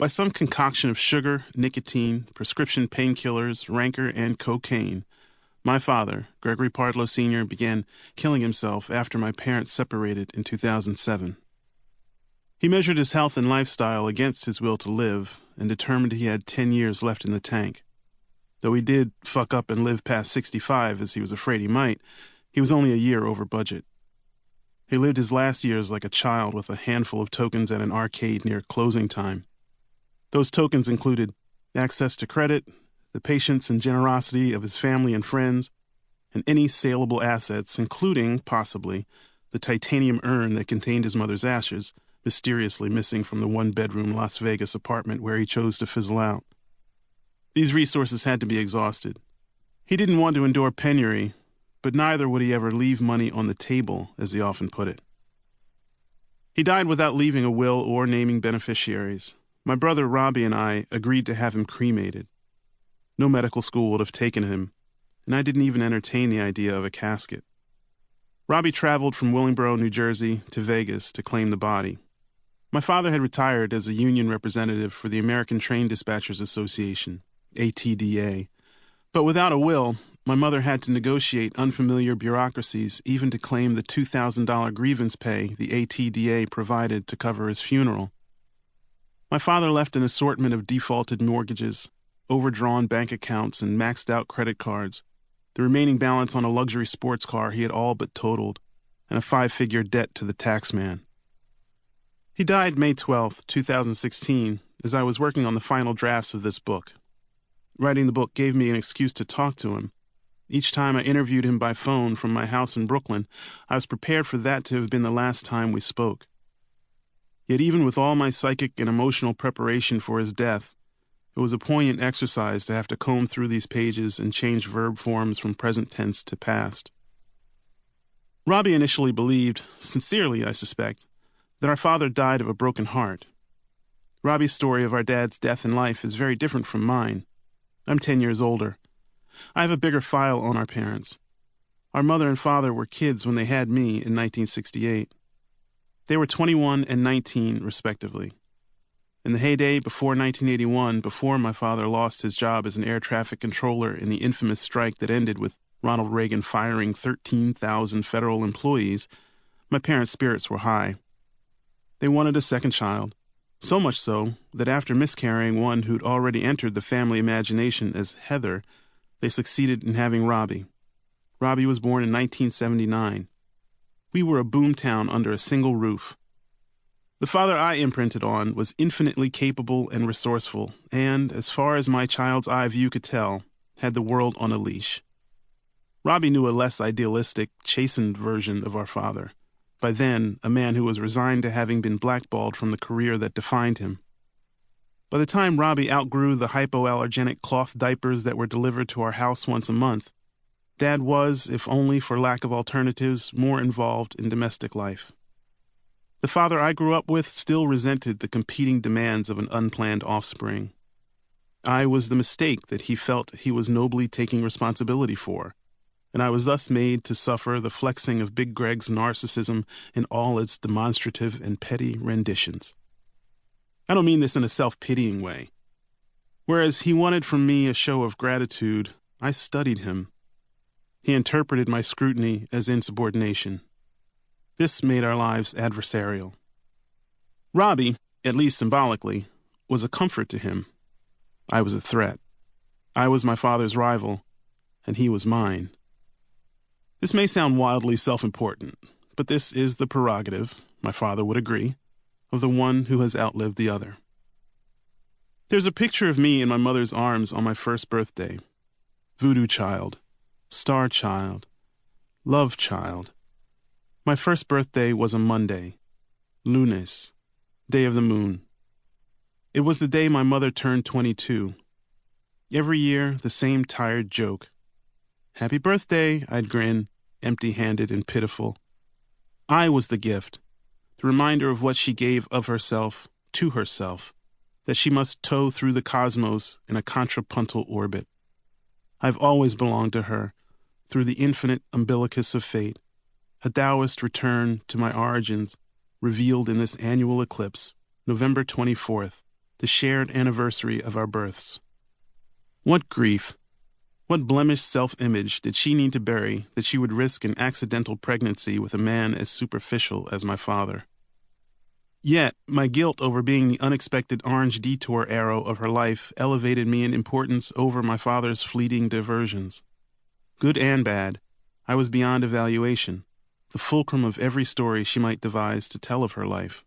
By some concoction of sugar, nicotine, prescription painkillers, rancor, and cocaine, my father, Gregory Pardlo Sr., began killing himself after my parents separated in 2007. He measured his health and lifestyle against his will to live and determined he had 10 years left in the tank. Though he did fuck up and live past 65, as he was afraid he might, he was only a year over budget. He lived his last years like a child with a handful of tokens at an arcade near closing time. Those tokens included access to credit, the patience and generosity of his family and friends, and any saleable assets, including, possibly, the titanium urn that contained his mother's ashes, mysteriously missing from the one-bedroom Las Vegas apartment where he chose to fizzle out. These resources had to be exhausted. He didn't want to endure penury, but neither would he ever leave money on the table, as he often put it. He died without leaving a will or naming beneficiaries. My brother Robbie and I agreed to have him cremated. No medical school would have taken him, and I didn't even entertain the idea of a casket. Robbie traveled from Willingboro, New Jersey, to Vegas to claim the body. My father had retired as a union representative for the American Train Dispatchers Association, ATDA, but without a will, my mother had to negotiate unfamiliar bureaucracies even to claim the $2,000 grievance pay the ATDA provided to cover his funeral. My father left an assortment of defaulted mortgages, overdrawn bank accounts, and maxed-out credit cards, the remaining balance on a luxury sports car he had all but totaled, and a 5-figure debt to the taxman. He died May 12, 2016, as I was working on the final drafts of this book. Writing the book gave me an excuse to talk to him. Each time I interviewed him by phone from my house in Brooklyn, I was prepared for that to have been the last time we spoke. Yet even with all my psychic and emotional preparation for his death, it was a poignant exercise to have to comb through these pages and change verb forms from present tense to past. Robbie initially believed, sincerely I suspect, that our father died of a broken heart. Robbie's story of our dad's death and life is very different from mine. I'm 10 years older. I have a bigger file on our parents. Our mother and father were kids when they had me in 1968. They were 21 and 19, respectively. In the heyday before 1981, before my father lost his job as an air traffic controller in the infamous strike that ended with Ronald Reagan firing 13,000 federal employees, my parents' spirits were high. They wanted a second child, so much so that after miscarrying one who'd already entered the family imagination as Heather, they succeeded in having Robbie. Robbie was born in 1979. We were a boomtown under a single roof. The father I imprinted on was infinitely capable and resourceful, and, as far as my child's eye view could tell, had the world on a leash. Robbie knew a less idealistic, chastened version of our father. By then, a man who was resigned to having been blackballed from the career that defined him. By the time Robbie outgrew the hypoallergenic cloth diapers that were delivered to our house once a month, Dad was, if only for lack of alternatives, more involved in domestic life. The father I grew up with still resented the competing demands of an unplanned offspring. I was the mistake that he felt he was nobly taking responsibility for, and I was thus made to suffer the flexing of Big Greg's narcissism in all its demonstrative and petty renditions. I don't mean this in a self-pitying way. Whereas he wanted from me a show of gratitude, I studied him. He interpreted my scrutiny as insubordination. This made our lives adversarial. Robbie, at least symbolically, was a comfort to him. I was a threat. I was my father's rival, and he was mine. This may sound wildly self-important, but this is the prerogative, my father would agree, of the one who has outlived the other. There's a picture of me in my mother's arms on my first birthday. Voodoo child, star child, love child. My first birthday was a Monday, lunes, day of the moon. It was the day my mother turned 22. Every year, the same tired joke. Happy birthday, I'd grin, empty-handed and pitiful. I was the gift, the reminder of what she gave of herself to herself, that she must tow through the cosmos in a contrapuntal orbit. I've always belonged to her, through the infinite umbilicus of fate, a Taoist return to my origins, revealed in this annual eclipse, November 24th, the shared anniversary of our births. What grief, what blemished self-image did she need to bury that she would risk an accidental pregnancy with a man as superficial as my father? Yet, my guilt over being the unexpected orange detour arrow of her life elevated me in importance over my father's fleeting diversions. Good and bad, I was beyond evaluation, the fulcrum of every story she might devise to tell of her life.